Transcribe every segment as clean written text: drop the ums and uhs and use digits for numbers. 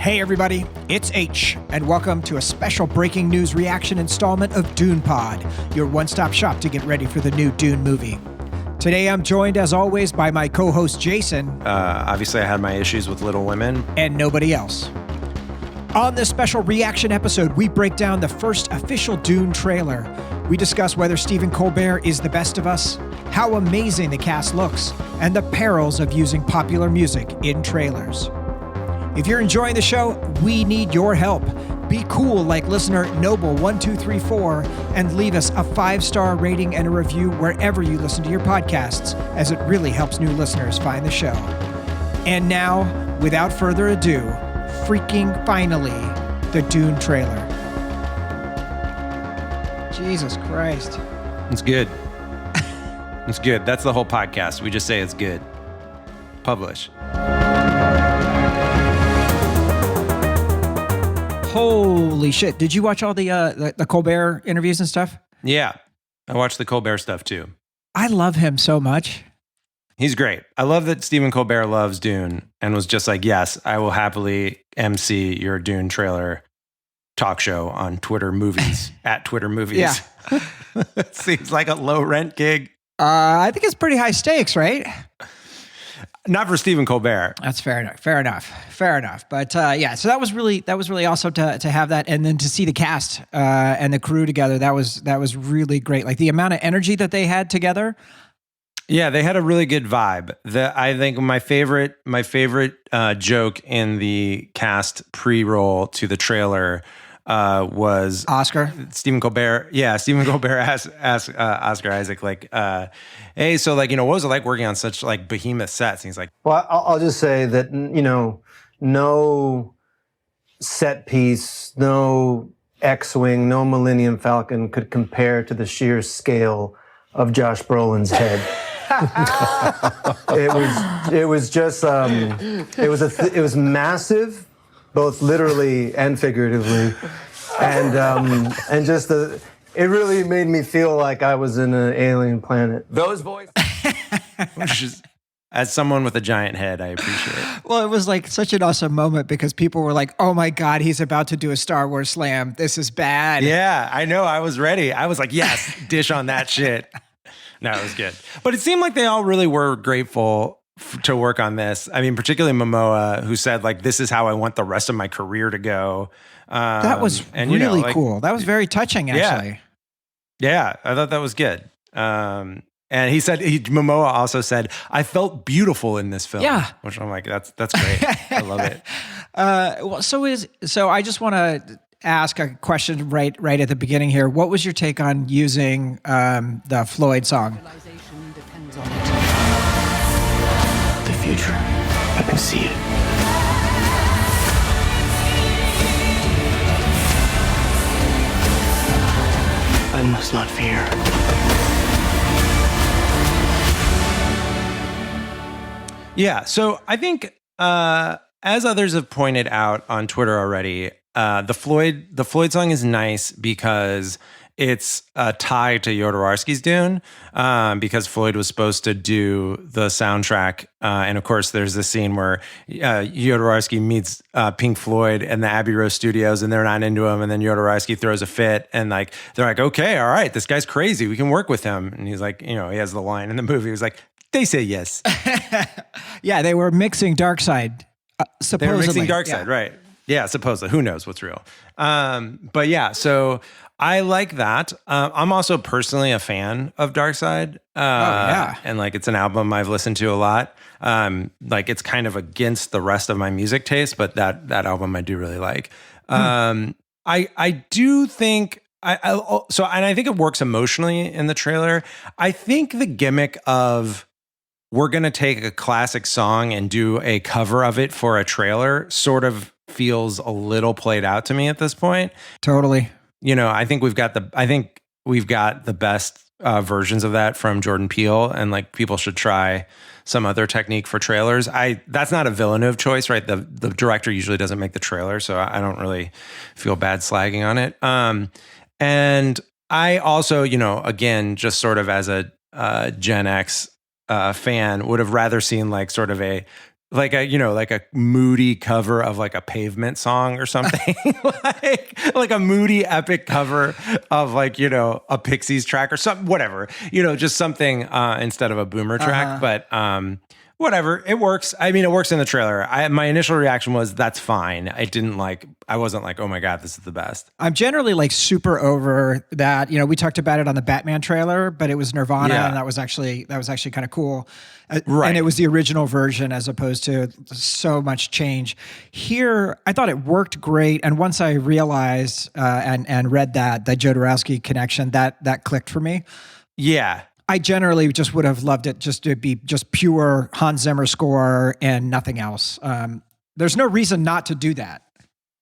Hey everybody, it's H, and welcome to a special breaking news reaction installment of Dune Pod, your one-stop shop to get ready for the new Dune movie. Today I'm joined, as always, by my co-host Jason. Obviously I had my issues with Little Women. And nobody else. On this special reaction episode, we break down the first official Dune trailer. We discuss whether Stephen Colbert is the best of us, how amazing the cast looks, and the perils of using popular music in trailers. If you're enjoying the show, we need your help. Be cool like listener Noble1234 and leave us a 5-star rating and a review wherever you listen to your podcasts, as it really helps new listeners find the show. And now, without further ado, freaking finally, the Dune trailer. Jesus Christ. It's good. It's good. That's the whole podcast. We just say it's good. Publish. Holy shit. Did you watch all the Colbert interviews and stuff? Yeah. I watched the Colbert stuff too. I love him so much. He's great. I love that Stephen Colbert loves Dune and was just like, yes, I will happily MC your Dune trailer talk show on Twitter Movies, at Twitter Movies. Yeah. It seems like a low rent gig. I think it's pretty high stakes, right? Not for Stephen Colbert. That's fair enough. But yeah, so that was really awesome to have that, and then to see the cast and the crew together. That was really great. Like the amount of energy that they had together. Yeah, they had a really good vibe. I think my favorite joke in the cast pre-roll to the trailer was Oscar. Stephen Colbert. Yeah, Stephen Colbert asked Oscar Isaac, like, hey, so like, what was it like working on such like behemoth sets? And he's like, well, I'll just say that, no set piece, no X-Wing, no Millennium Falcon could compare to the sheer scale of Josh Brolin's head. It was just, it was massive, both literally and figuratively. And just it really made me feel like I was in an alien planet. Those voices. As someone with a giant head, I appreciate it. Well, it was like such an awesome moment because people were like, oh my God, he's about to do a Star Wars slam. This is bad. Yeah, I know. I was ready. I was like, yes, dish on that shit. No, it was good. But it seemed like they all really were grateful to work on this. I mean, particularly Momoa, who said, like, this is how I want the rest of my career to go. That was really cool. That was very touching, actually. Yeah, I thought that was good. And he said, Momoa also said, I felt beautiful in this film. Yeah. Which I'm like, that's great. I love it. So I just want to ask a question right at the beginning here. What was your take on using the Floyd song? The future, I can see it. I must not fear. Yeah, so I think as others have pointed out on Twitter already, the Floyd song is nice because it's a tie to Jodorowsky's Dune, because Floyd was supposed to do the soundtrack. And of course, there's this scene where Jodorowsky meets Pink Floyd in the Abbey Road studios and they're not into him. And then Jodorowsky throws a fit and like, they're like, okay, all right, this guy's crazy. We can work with him. And he's like, he has the line in the movie. He's like, they say yes. Yeah, they were mixing Darkseid, supposedly. They were mixing Darkseid, right. Yeah, supposedly. Who knows what's real? But yeah, so I like that. I'm also personally a fan of Darkseid. And like, it's an album I've listened to a lot. Like, it's kind of against the rest of my music taste, but that album I do really like. I do think... and I think it works emotionally in the trailer. I think the gimmick of we're going to take a classic song and do a cover of it for a trailer sort of feels a little played out to me at this point. Totally. I think we've got the best versions of that from Jordan Peele, and like people should try some other technique for trailers. That's not a Villeneuve choice, right? The director usually doesn't make the trailer, so I don't really feel bad slagging on it. And I also, again, just sort of as a Gen X fan, would have rather seen like sort of a like a moody cover of like a Pavement song or something, like a moody epic cover of like, a Pixies track or something, whatever, just something instead of a boomer track. But whatever, it works. I mean, it works in the trailer. My initial reaction was that's fine. I wasn't like, oh my God, this is the best. I'm generally like super over that. We talked about it on the Batman trailer, but it was Nirvana, and that was actually kind of cool. Right. And it was the original version as opposed to so much change. Here, I thought it worked great. And once I realized and read that Jodorowsky connection, that clicked for me. Yeah. I generally just would have loved it just to be just pure Hans Zimmer score and nothing else. There's no reason not to do that.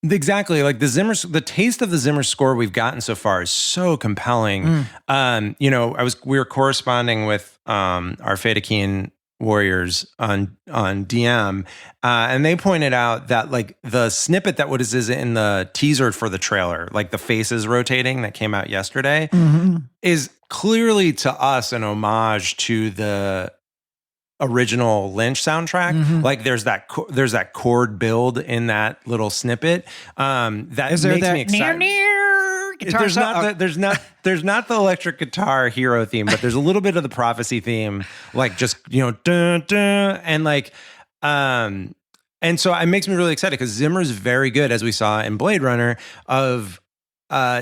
Exactly. Like the taste of the Zimmer score we've gotten so far is so compelling. We were corresponding with our Fedekeen warriors on DM, and they pointed out that like the snippet that is in the teaser for the trailer, like the faces rotating that came out yesterday, is clearly to us an homage to the original Lynch soundtrack. Like there's that chord build in that little snippet that makes me excited. There's not the electric guitar hero theme, but there's a little bit of the prophecy theme, like just dun, dun, and like and so it makes me really excited because Zimmer's very good, as we saw in Blade Runner, of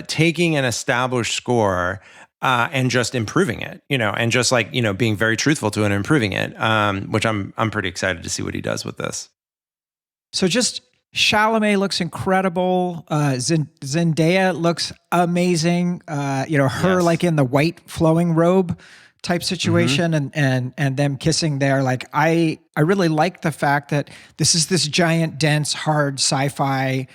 taking an established score and just improving it, and just like being very truthful to it and improving it, which I'm pretty excited to see what he does with this. So just Chalamet looks incredible. Zendaya looks amazing. Her like in the white flowing robe type situation and them kissing there. Like I really like the fact that this is this giant, dense, hard sci-fi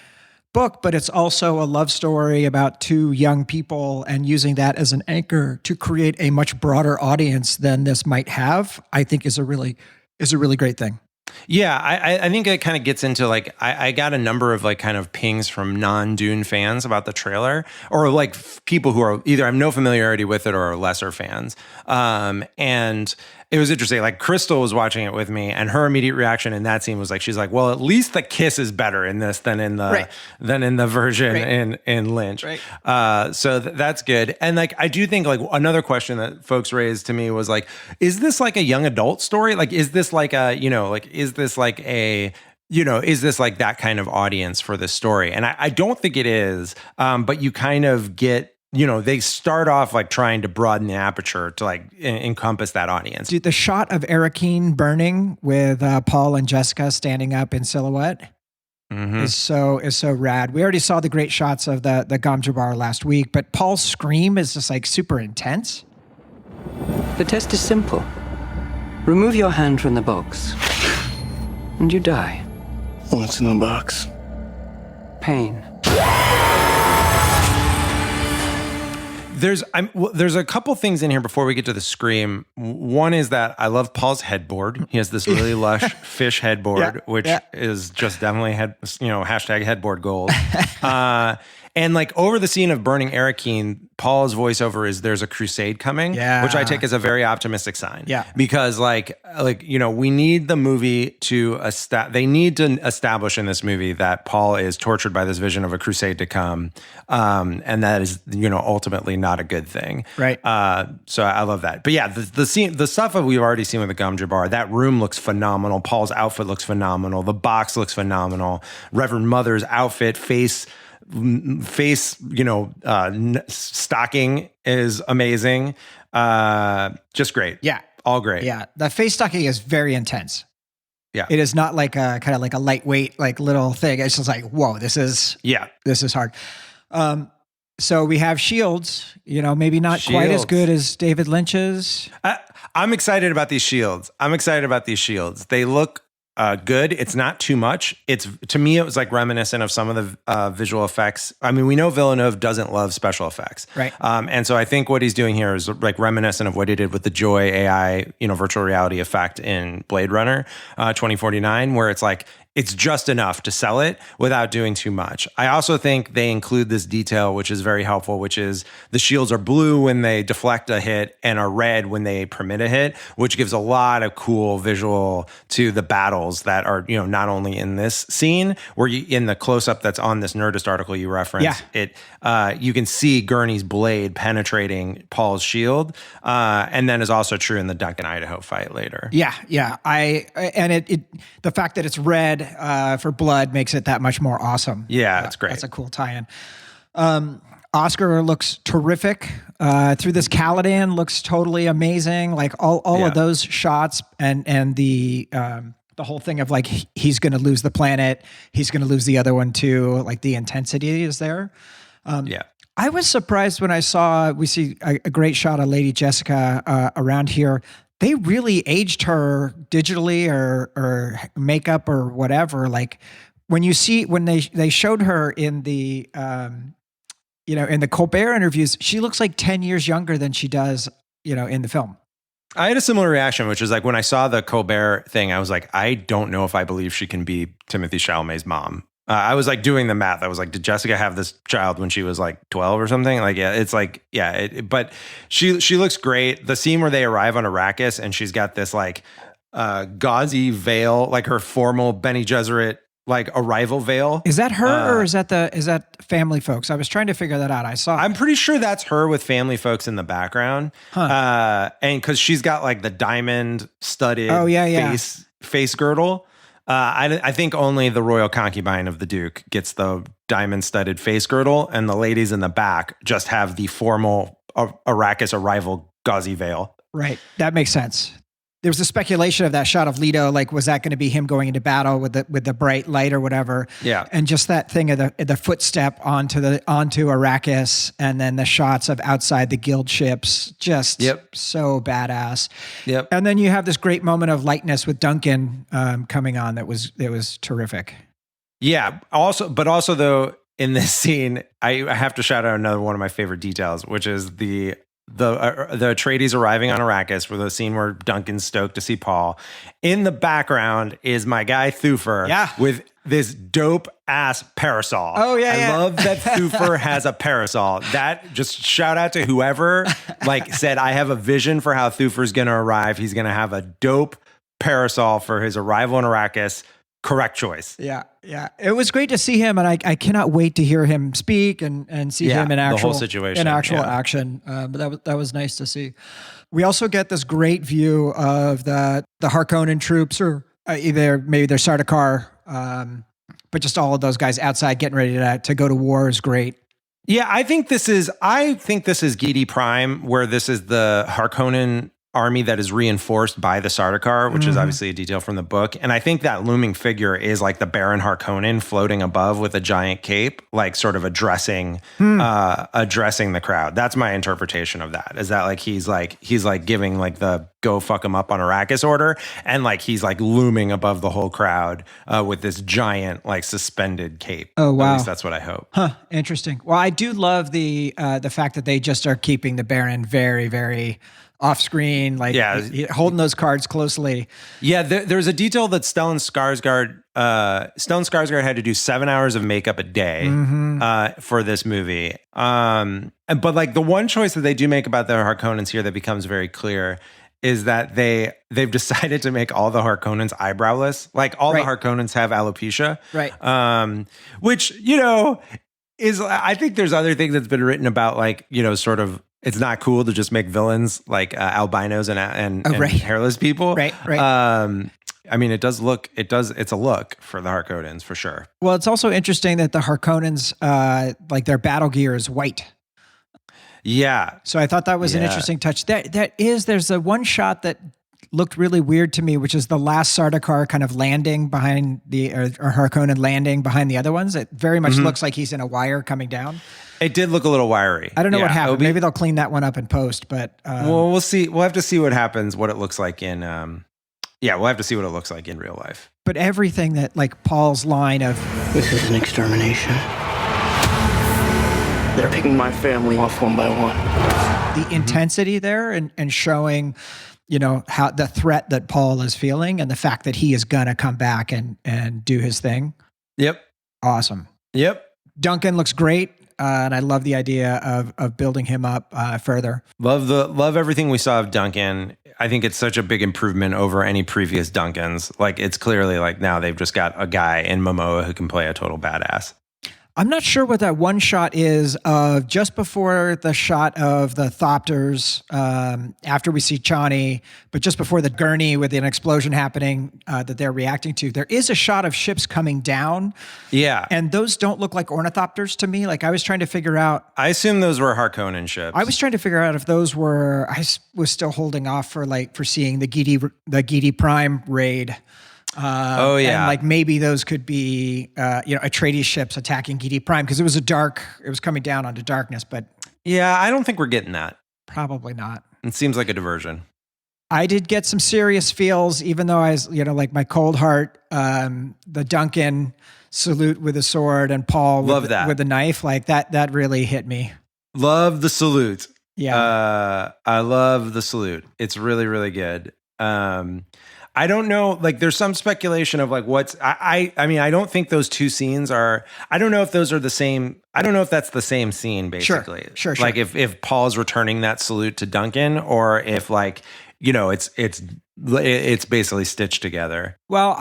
book, but it's also a love story about two young people, and using that as an anchor to create a much broader audience than this might have, I think is a really great thing. Yeah, I think it kind of gets into like, I got a number of like kind of pings from non-Dune fans about the trailer, or like people who are either have no familiarity with it or are lesser fans. And it was interesting. Like Crystal was watching it with me, and her immediate reaction in that scene was like, she's like, well, at least the kiss is better in this than in the version in Lynch. Right. So that's good. And like, I do think like another question that folks raised to me was like, is this like a young adult story? Like, is this like is this like that kind of audience for this story? And I don't think it is. But you kind of get, they start off like trying to broaden the aperture to like encompass that audience. Dude, the shot of Arakeen burning with Paul and Jessica standing up in silhouette is so rad. We already saw the great shots of the Gom Jabbar last week, but Paul's scream is just like super intense. The test is simple. Remove your hand from the box, and you die. What's in the box? Pain. There's a couple things in here before we get to the scream. One is that I love Paul's headboard. He has this really lush fish headboard, which is just definitely hashtag headboard gold. And like over the scene of burning Arakeen, Paul's voiceover is "There's a crusade coming," which I take as a very optimistic sign. Yeah, because we need the movie to they need to establish in this movie that Paul is tortured by this vision of a crusade to come, and that is ultimately not a good thing. Right. So I love that. But yeah, the scene, the stuff that we've already seen with the Gom Jabbar, that room looks phenomenal. Paul's outfit looks phenomenal. The box looks phenomenal. Reverend Mother's outfit, face, stocking is amazing. Just great. Yeah. All great. Yeah. The face stocking is very intense. Yeah. It is not like a kind of like a lightweight, like little thing. It's just like, whoa, this is hard. So we have shields, maybe not quite as good as David Lynch's. I'm excited about these shields. They look good. It's not too much. To me, it was like reminiscent of some of the visual effects. I mean, we know Villeneuve doesn't love special effects, right? And so I think what he's doing here is like reminiscent of what he did with the Joy AI, virtual reality effect in Blade Runner 2049, where it's like it's just enough to sell it without doing too much. I also think they include this detail, which is very helpful, which is the shields are blue when they deflect a hit and are red when they permit a hit, which gives a lot of cool visual to the battles that are, not only in this scene where in the close-up that's on this Nerdist article you referenced, you can see Gurney's blade penetrating Paul's shield, and then is also true in the Duncan, Idaho fight later. Yeah. The fact that it's red for blood makes it that much more awesome. Yeah, it's great. That's a cool tie-in. Oscar looks terrific. Through this Caladan looks totally amazing. Like all of those shots and the whole thing of like he's going to lose the planet, he's going to lose the other one too. Like the intensity is there. I was surprised when we see a great shot of Lady Jessica around here. They really aged her digitally or makeup or whatever. Like when they showed her in the in the Colbert interviews, she looks like 10 years younger than she does in the film. I had a similar reaction, which is like when I saw the Colbert thing, I was like, I don't know if I believe she can be Timothée Chalamet's mom. I was like doing the math. I was like, did Jessica have this child when she was like 12 or something? Like, it's like, but she looks great. The scene where they arrive on Arrakis and she's got this like gauzy veil, like her formal Bene Gesserit like arrival veil. Is that her or is that family folks? I was trying to figure that out. I'm pretty sure that's her with family folks in the background. And because she's got like the diamond studded face girdle. I think only the royal concubine of the Duke gets the diamond-studded face girdle, and the ladies in the back just have the formal Arrakis arrival gauzy veil. Right. That makes sense. There was a speculation of that shot of Leto, like, was that going to be him going into battle with the bright light or whatever? Yeah. And just that thing of the footstep onto Arrakis, and then the shots of outside the guild ships, just so badass. Yep. And then you have this great moment of lightness with Duncan coming on. That was terrific. Yeah. Also though, in this scene, I have to shout out another one of my favorite details, which is the Atreides arriving on Arrakis for the scene where Duncan's stoked to see Paul. In the background is my guy Thufir with this dope ass parasol. Oh yeah, I love that Thufir has a parasol. That just shout out to whoever like said, I have a vision for how Thufir's going to arrive. He's going to have a dope parasol for his arrival in Arrakis. Correct choice. Yeah. It was great to see him, and I cannot wait to hear him speak and see him in actual the whole situation. Action. But that was nice to see. We also get this great view of the Harkonnen troops, or maybe they're Sardaukar, but just all of those guys outside getting ready to go to war is great. Yeah, I think this is Giedi Prime, where this is the Harkonnen army that is reinforced by the Sardaukar, which is obviously a detail from the book. And I think that looming figure is like the Baron Harkonnen floating above with a giant cape, like sort of addressing the crowd. That's my interpretation of that. Is that like he's giving like the go fuck him up on Arrakis order, and like he's like looming above the whole crowd with this giant like suspended cape. Oh wow, at least that's what I hope. Interesting. Well, I do love the fact that they just are keeping the Baron very, very off screen, like holding those cards closely. Yeah, there's a detail that Stellan Skarsgård had to do 7 hours of makeup a day for this movie. But like the one choice that they do make about the Harkonnens here that becomes very clear is that they've decided to make all the Harkonnens eyebrowless. Like all the Harkonnens have alopecia. Right. Which, is, I think there's other things that's been written about, like, sort of, it's not cool to just make villains like albinos and hairless people. Right. I mean, it's a look for the Harkonnens for sure. Well, it's also interesting that the Harkonnens, like their battle gear is white. Yeah. So I thought that was an interesting touch. There's a one shot that looked really weird to me, which is the last Sardaukar kind of landing behind or Harkonnen landing behind the other ones. It very much looks like he's in a wire coming down. It did look a little wiry. I don't know what happened. Maybe they'll clean that one up in post, but well, we'll see. We'll have to see what happens, what it looks like in we'll have to see what it looks like in real life. But everything that, like Paul's line of, this is an extermination. They're picking my family off one by one. The intensity there and showing how the threat that Paul is feeling and the fact that he is gonna come back and do his thing. Yep. Awesome. Yep. Duncan looks great. And I love the idea of building him up further. Love everything we saw of Duncan. I think it's such a big improvement over any previous Duncans. Like, it's clearly like now they've just got a guy in Momoa who can play a total badass. I'm not sure what that one shot is of just before the shot of the Thopters, after we see Chani, but just before the gurney with an explosion happening that they're reacting to. There is a shot of ships coming down. Yeah. And those don't look like ornithopters to me. Like, I was trying to figure out. I assume those were Harkonnen ships. I was trying to figure out if those were. I was still holding off for seeing the Gidi Prime raid. And like maybe those could be, Atreides ships attacking Gidi Prime, because it was coming down onto darkness, but yeah, I don't think we're getting that. Probably not. It seems like a diversion. I did get some serious feels, even though I was, like my cold heart, the Duncan salute with a sword and Paul with the knife, like that really hit me. Love the salute. Yeah. I love the salute. It's really, really good. I don't know, like there's some speculation of like I mean, I don't think those two scenes are, I don't know if those are the same. I don't know if that's the same scene, basically. Sure. Like if Paul's returning that salute to Duncan, or if like, it's basically stitched together. Well,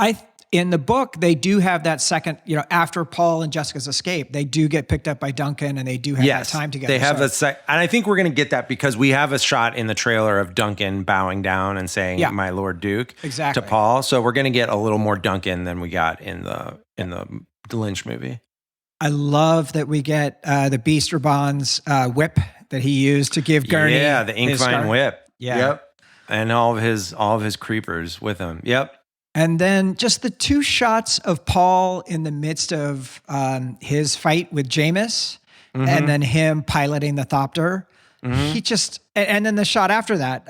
in the book, they do have that second, after Paul and Jessica's escape, they do get picked up by Duncan and they do have that time together. They have and I think we're going to get that because we have a shot in the trailer of Duncan bowing down and saying, "My Lord Duke," to Paul. So we're going to get a little more Duncan than we got in the Lynch movie. I love that we get the Beast Raban's whip that he used to give Gurney. Yeah, the Inkvine whip. Yeah. Yep. And all of his creepers with him. Yep. And then just the two shots of Paul in the midst of his fight with Jameis, and then him piloting the Thopter. He just, and then the shot after that,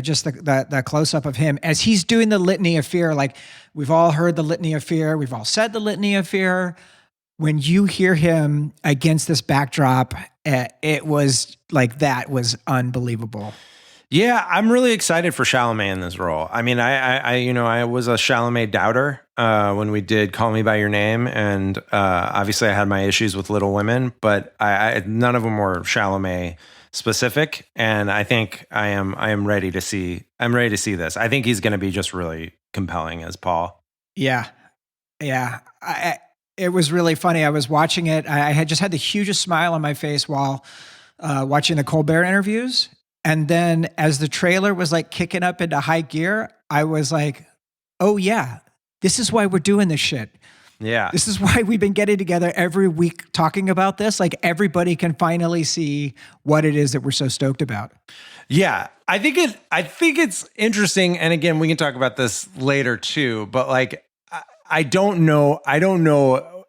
just the close up of him as he's doing the litany of fear. Like, we've all heard the litany of fear. We've all said the litany of fear. When you hear him against this backdrop, it was like, that was unbelievable. Yeah, I'm really excited for Chalamet in this role. I mean, I was a Chalamet doubter when we did Call Me by Your Name, and obviously I had my issues with Little Women, but I none of them were Chalamet specific, and I think I am ready to see. I'm ready to see this. I think he's going to be just really compelling as Paul. Yeah. It was really funny. I was watching it. I had just had the hugest smile on my face while watching the Colbert interviews. And then as the trailer was like kicking up into high gear, I was like, oh yeah, this is why we're doing this shit. Yeah. This is why we've been getting together every week talking about this. Like, everybody can finally see what it is that we're so stoked about. Yeah. I think it's interesting. And again, we can talk about this later too, but like, I don't know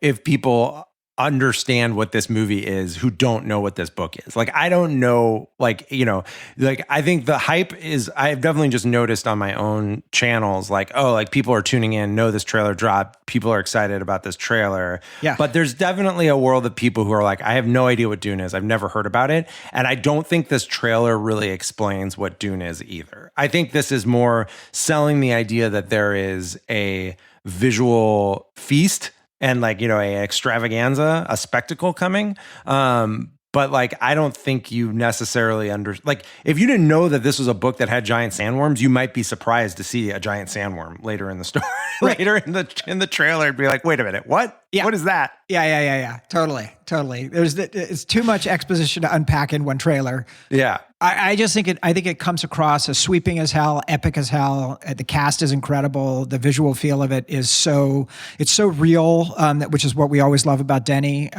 if people understand what this movie is who don't know what this book is. Like, I don't know, like, I think the hype is, I've definitely just noticed on my own channels, like, oh, like people are tuning in, know this trailer dropped, people are excited about this trailer. Yeah. But there's definitely a world of people who are like, I have no idea what Dune is. I've never heard about it. And I don't think this trailer really explains what Dune is either. I think this is more selling the idea that there is a visual feast and like, a extravaganza, a spectacle coming. But like, I don't think you necessarily like, if you didn't know that this was a book that had giant sandworms, you might be surprised to see a giant sandworm later in the story, later in the trailer, and be like, wait a minute, what? Yeah. What is that? Yeah. Totally. It's too much exposition to unpack in one trailer. Yeah. I think it comes across as sweeping as hell, epic as hell. The cast is incredible. The visual feel of it is so real, which is what we always love about Denny.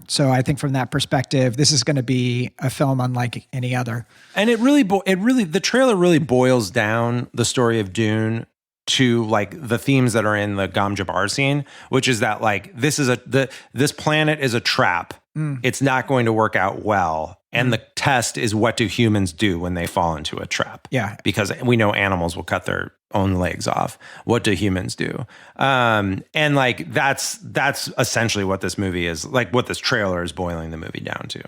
So I think from that perspective, this is going to be a film unlike any other. And the trailer really boils down the story of Dune to like the themes that are in the Gom Jabbar scene, which is that like this planet is a trap. It's not going to work out well. And the test is, what do humans do when they fall into a trap? Yeah. Because we know animals will cut their own legs off. What do humans do? And like that's essentially what this movie is, like what this trailer is boiling the movie down to.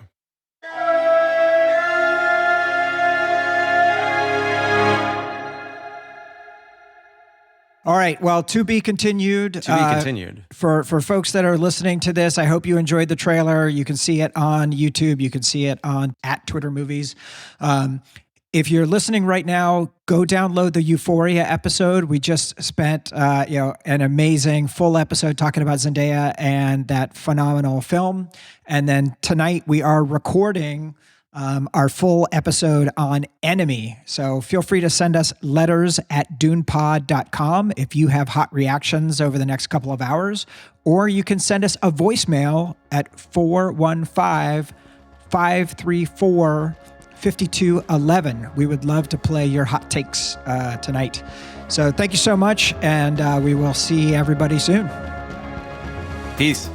All right. Well, to be continued. To be continued. For folks that are listening to this, I hope you enjoyed the trailer. You can see it on YouTube. You can see it on @Twitter Movies. If you're listening right now, go download the Euphoria episode. We just spent, an amazing full episode talking about Zendaya and that phenomenal film. And then tonight we are recording our full episode on Enemy. So feel free to send us letters at dunepod.com if you have hot reactions over the next couple of hours, or you can send us a voicemail at 415-534-5211. We would love to play your hot takes tonight. So thank you so much, and we will see everybody soon. Peace.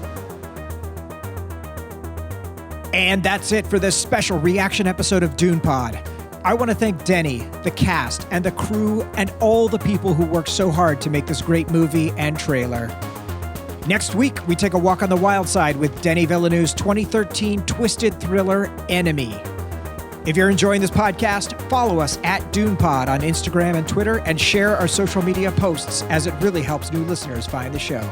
And that's it for this special reaction episode of Dune Pod. I want to thank Denny, the cast, and the crew, and all the people who worked so hard to make this great movie and trailer. Next week, we take a walk on the wild side with Denis Villeneuve's 2013 twisted thriller, Enemy. If you're enjoying this podcast, follow us at DunePod on Instagram and Twitter, and share our social media posts, as it really helps new listeners find the show.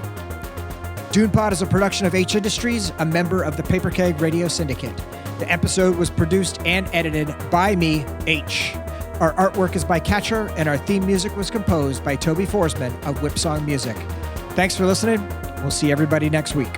DunePod is a production of Haitch Industries, a member of the Paper Keg Radio Syndicate. The episode was produced and edited by me, H. Our artwork is by Catcher, and our theme music was composed by Toby Forsman of Whipsong Music. Thanks for listening. We'll see everybody next week.